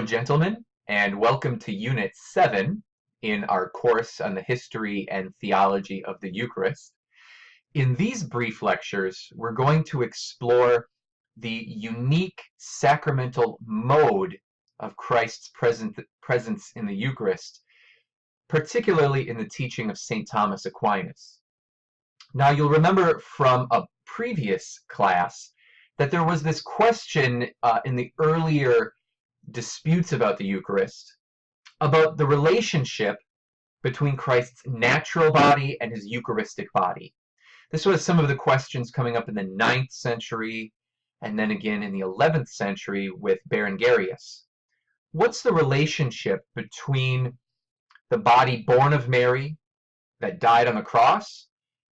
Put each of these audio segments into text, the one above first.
gentlemen, and welcome to Unit 7 in our course on the history and theology of the Eucharist. In these brief lectures, we're going to explore the unique sacramental mode of Christ's presence in the Eucharist, particularly in the teaching of St. Thomas Aquinas. Now, you'll remember from a previous class that there was this question in the earlier disputes about the Eucharist, about the relationship between Christ's natural body and his Eucharistic body. This was some of the questions coming up in the 9th century, and then again in the 11th century with Berengarius. What's the relationship between the body born of Mary that died on the cross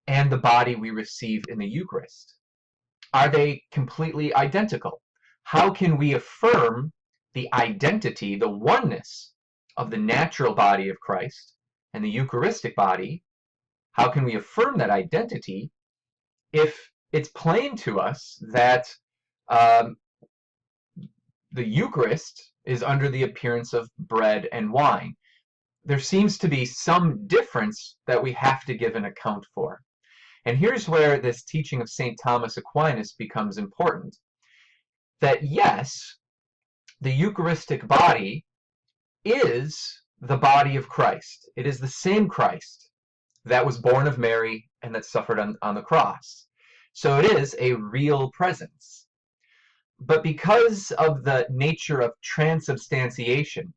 and the body we receive in the Eucharist? Are they completely identical? How can we affirm the identity, the oneness of the natural body of Christ and the Eucharistic body? How can we affirm that identity if it's plain to us that the Eucharist is under the appearance of bread and wine? There seems to be some difference that we have to give an account for. And here's where this teaching of St. Thomas Aquinas becomes important. That yes, the Eucharistic body is the body of Christ. It is the same Christ that was born of Mary and that suffered on the cross. So it is a real presence. But because of the nature of transubstantiation,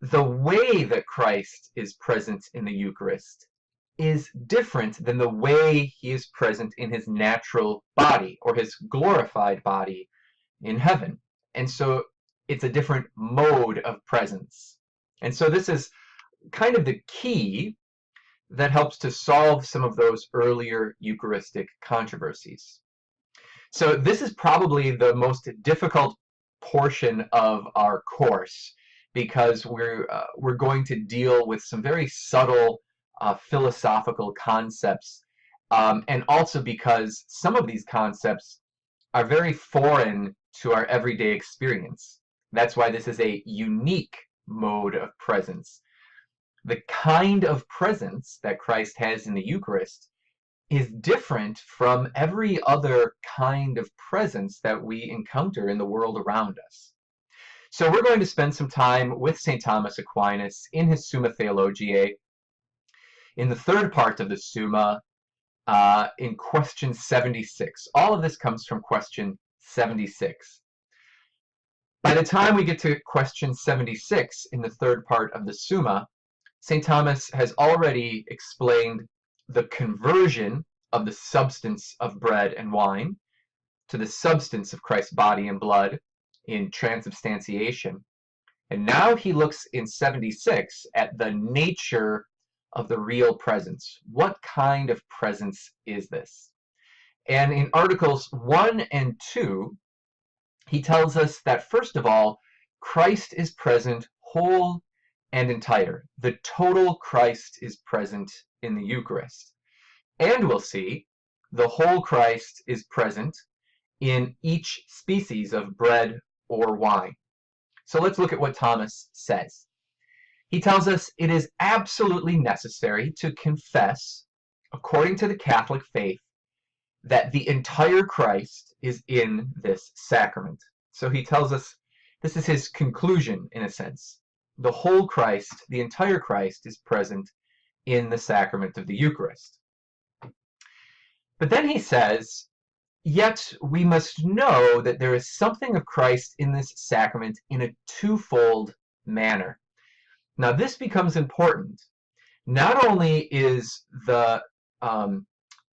the way that Christ is present in the Eucharist is different than the way he is present in his natural body or his glorified body in heaven. And so it's a different mode of presence. And so this is kind of the key that helps to solve some of those earlier Eucharistic controversies. So this is probably the most difficult portion of our course because we're going to deal with some very subtle philosophical concepts, and also because some of these concepts are very foreign to our everyday experience. That's why this is a unique mode of presence. The kind of presence that Christ has in the Eucharist is different from every other kind of presence that we encounter in the world around us. So we're going to spend some time with St. Thomas Aquinas in his Summa Theologiae, in the third part of the Summa, in question 76. All of this comes from question 76. By the time we get to question 76 in the third part of the Summa, St. Thomas has already explained the conversion of the substance of bread and wine to the substance of Christ's body and blood in transubstantiation. And now he looks in 76 at the nature of the real presence. What kind of presence is this? And in articles 1 and 2, he tells us that first of all, Christ is present whole and entire. The total Christ is present in the Eucharist. And we'll see the whole Christ is present in each species of bread or wine. So let's look at what Thomas says. He tells us it is absolutely necessary to confess, according to the Catholic faith, that the entire Christ is in this sacrament. So he tells us this is his conclusion, in a sense. The whole Christ, the entire Christ, is present in the sacrament of the Eucharist. But then he says, yet we must know that there is something of Christ in this sacrament in a twofold manner. Now this becomes important. Not only is the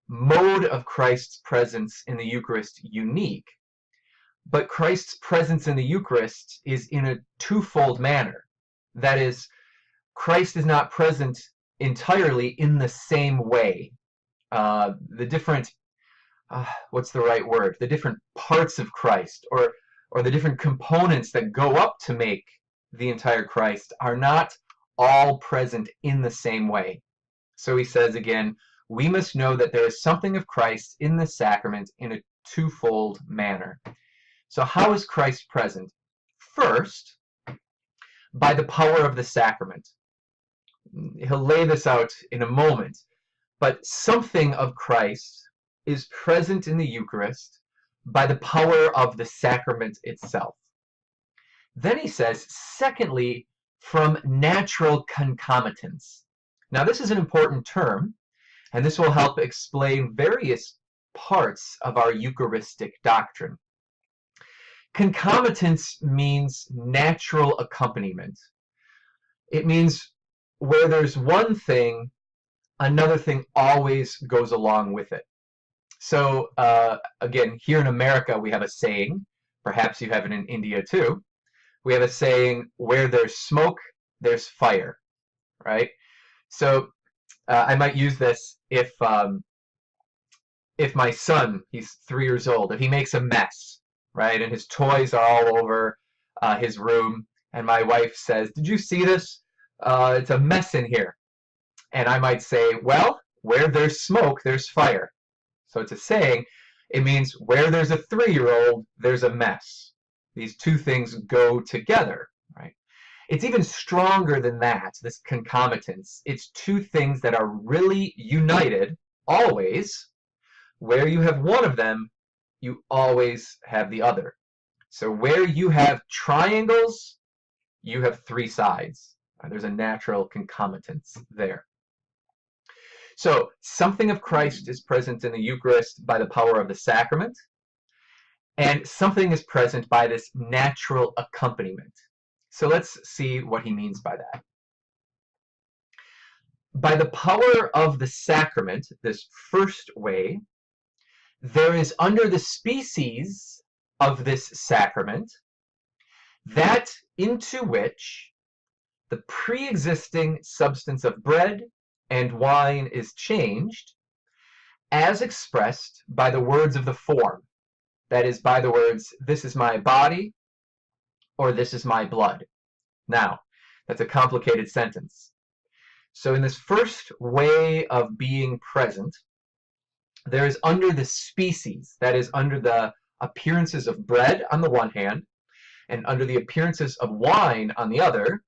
mode of Christ's presence in the Eucharist unique, but Christ's presence in the Eucharist is in a twofold manner. That is, Christ is not present entirely in the same way. The different, what's the right word? The different parts of Christ, or the different components that go up to make the entire Christ are not all present in the same way. So he says again, we must know that there is something of Christ in the sacrament in a twofold manner. So how is Christ present? First, by the power of the sacrament. He'll lay this out in a moment, but something of Christ is present in the Eucharist by the power of the sacrament itself. Then he says, secondly, from natural concomitance. Now this is an important term, and this will help explain various parts of our Eucharistic doctrine. Concomitance means natural accompaniment. It means where there's one thing, another thing always goes along with it. So again, here in America we have a saying, perhaps you have it in India too, we have a saying, where there's smoke, there's fire, right? So I might use this if my son, he's 3 years old, if he makes a mess, right, and his toys are all over his room, and my wife says, did you see this? It's a mess in here. And I might say, well, where there's smoke, there's fire. So it's a saying. It means where there's a 3-year-old, there's a mess. These two things go together, right? It's even stronger than that, this concomitance. It's two things that are really united, always. Where you have one of them, you always have the other. So where you have triangles, you have 3 sides. There's a natural concomitance there. So something of Christ is present in the Eucharist by the power of the sacrament, and something is present by this natural accompaniment. So let's see what he means by that. By the power of the sacrament, this first way, there is under the species of this sacrament that into which the pre-existing substance of bread and wine is changed, as expressed by the words of the form. That is, by the words, this is my body, or this is my blood. Now, that's a complicated sentence. So in this first way of being present, there is under the species, that is, under the appearances of bread on the one hand, and under the appearances of wine on the other,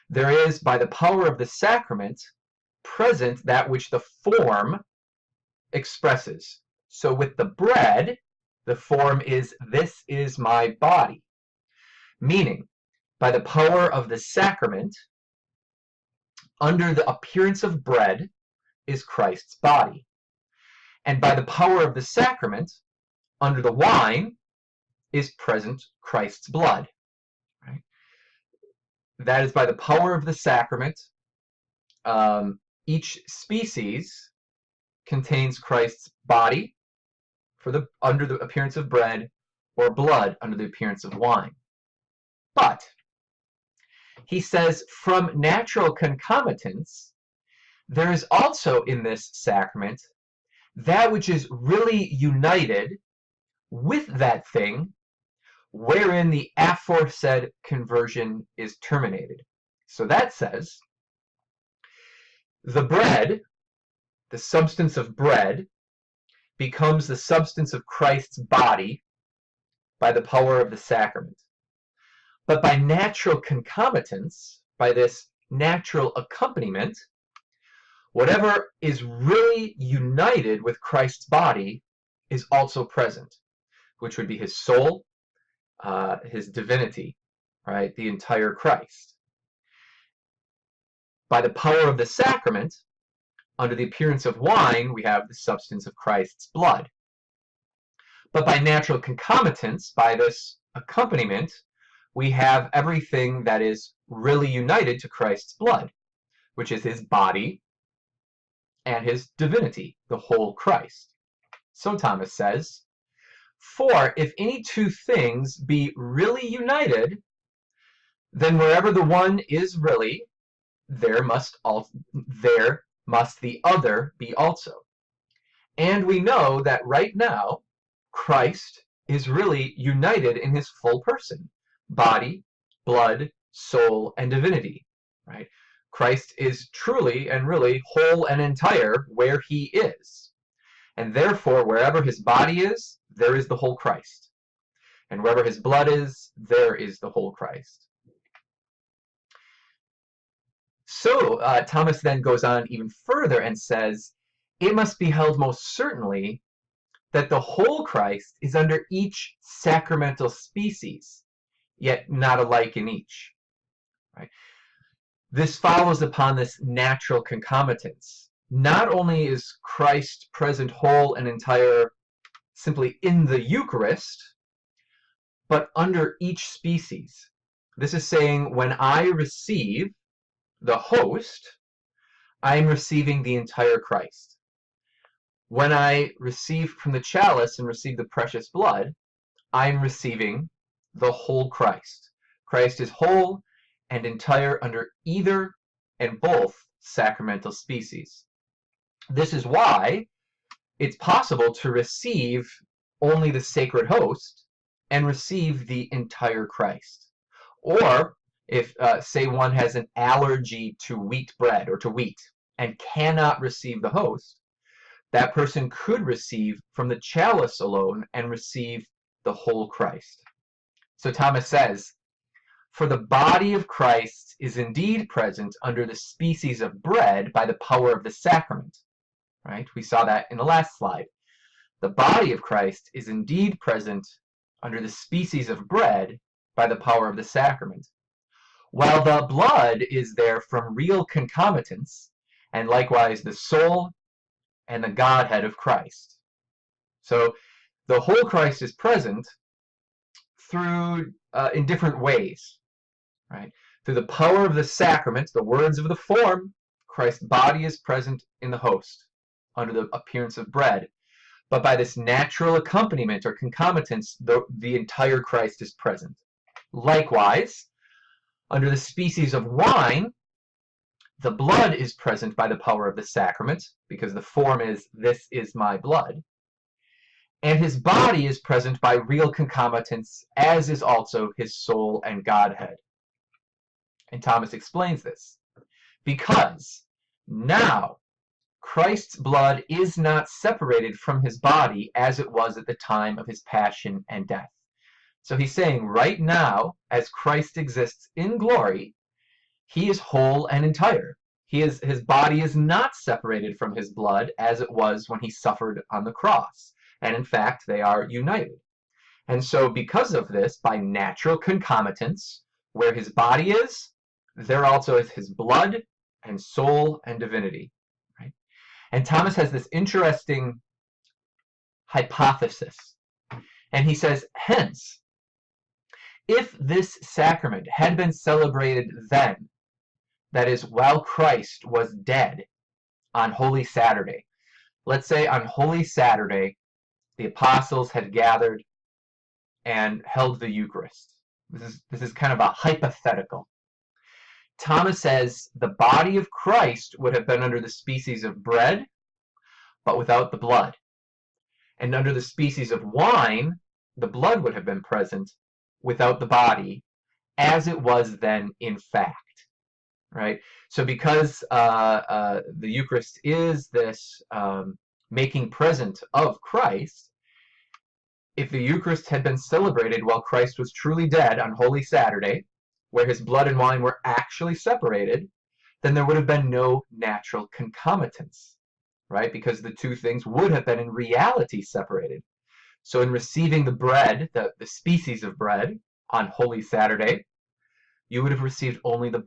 there is, by the power of the sacrament, present that which the form expresses. So with the bread, the form is, this is my body. Meaning, by the power of the sacrament, under the appearance of bread is Christ's body. And by the power of the sacrament, under the wine, is present Christ's blood. Right? That is by the power of the sacrament. Each species contains Christ's body under the appearance of bread, or blood under the appearance of wine. But he says, from natural concomitance, there is also in this sacrament that which is really united with that thing wherein the aforesaid conversion is terminated. So that says, the bread, the substance of bread, becomes the substance of Christ's body by the power of the sacrament. But by natural concomitance, by this natural accompaniment, whatever is really united with Christ's body is also present, which would be his soul, his divinity, right? The entire Christ. By the power of the sacrament, under the appearance of wine, we have the substance of Christ's blood. But by natural concomitance, by this accompaniment, we have everything that is really united to Christ's blood, which is his body and his divinity, the whole Christ. So Thomas says, for if any two things be really united, then wherever the one is really, there must the other be also. And we know that right now, Christ is really united in his full person, body, blood, soul, and divinity, right? Christ is truly and really whole and entire where he is. And therefore, wherever his body is, there is the whole Christ. And wherever his blood is, there is the whole Christ. So Thomas then goes on even further and says, it must be held most certainly that the whole Christ is under each sacramental species, yet not alike in each. Right? This follows upon this natural concomitance. Not only is Christ present whole and entire simply in the Eucharist, but under each species. This is saying when I receive the host, I am receiving the entire Christ. When I receive from the chalice and receive the precious blood, I am receiving the whole Christ. Christ is whole and entire under either and both sacramental species. This is why it's possible to receive only the sacred host and receive the entire Christ. Or if, say, one has an allergy to wheat bread or to wheat and cannot receive the host, that person could receive from the chalice alone and receive the whole Christ. So Thomas says, for the body of Christ is indeed present under the species of bread by the power of the sacrament. Right? We saw that in the last slide. The body of Christ is indeed present under the species of bread by the power of the sacrament, while the blood is there from real concomitance, and likewise the soul and the Godhead of Christ. So the whole Christ is present through in different ways, right? Through the power of the sacrament, the words of the form, Christ's body is present in the host under the appearance of bread. But by this natural accompaniment or concomitance, the entire Christ is present. Likewise, under the species of wine, the blood is present by the power of the sacrament, because the form is, this is my blood. And his body is present by real concomitance, as is also his soul and Godhead. And Thomas explains this. Because now Christ's blood is not separated from his body as it was at the time of his passion and death. So he's saying right now, as Christ exists in glory, he is whole and entire. His body is not separated from his blood as it was when he suffered on the cross. And in fact, they are united. And so because of this, by natural concomitance, where his body is, there also is his blood and soul and divinity. Right? And Thomas has this interesting hypothesis. And he says, hence, if this sacrament had been celebrated then, that is, while Christ was dead on Holy Saturday, let's say on Holy Saturday, the apostles had gathered and held the Eucharist. This is kind of a hypothetical. Thomas says the body of Christ would have been under the species of bread, but without the blood. And under the species of wine, the blood would have been present without the body, as it was then in fact. Right? So because the Eucharist is this making present of Christ, if the Eucharist had been celebrated while Christ was truly dead on Holy Saturday, where his blood and wine were actually separated, then there would have been no natural concomitance, right? Because the two things would have been in reality separated. So in receiving the bread, the species of bread on Holy Saturday, you would have received only the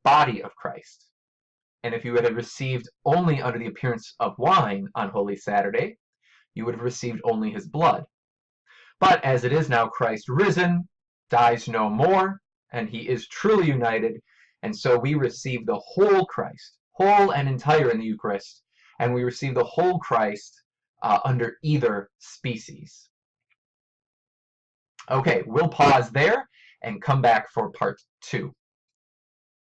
body of Christ. And if you had received only under the appearance of wine on Holy Saturday, you would have received only his blood. But as it is now Christ risen, dies no more, and he is truly united, and so we receive the whole Christ, whole and entire in the Eucharist, and we receive the whole Christ under either species. Okay, we'll pause there and come back for part 2.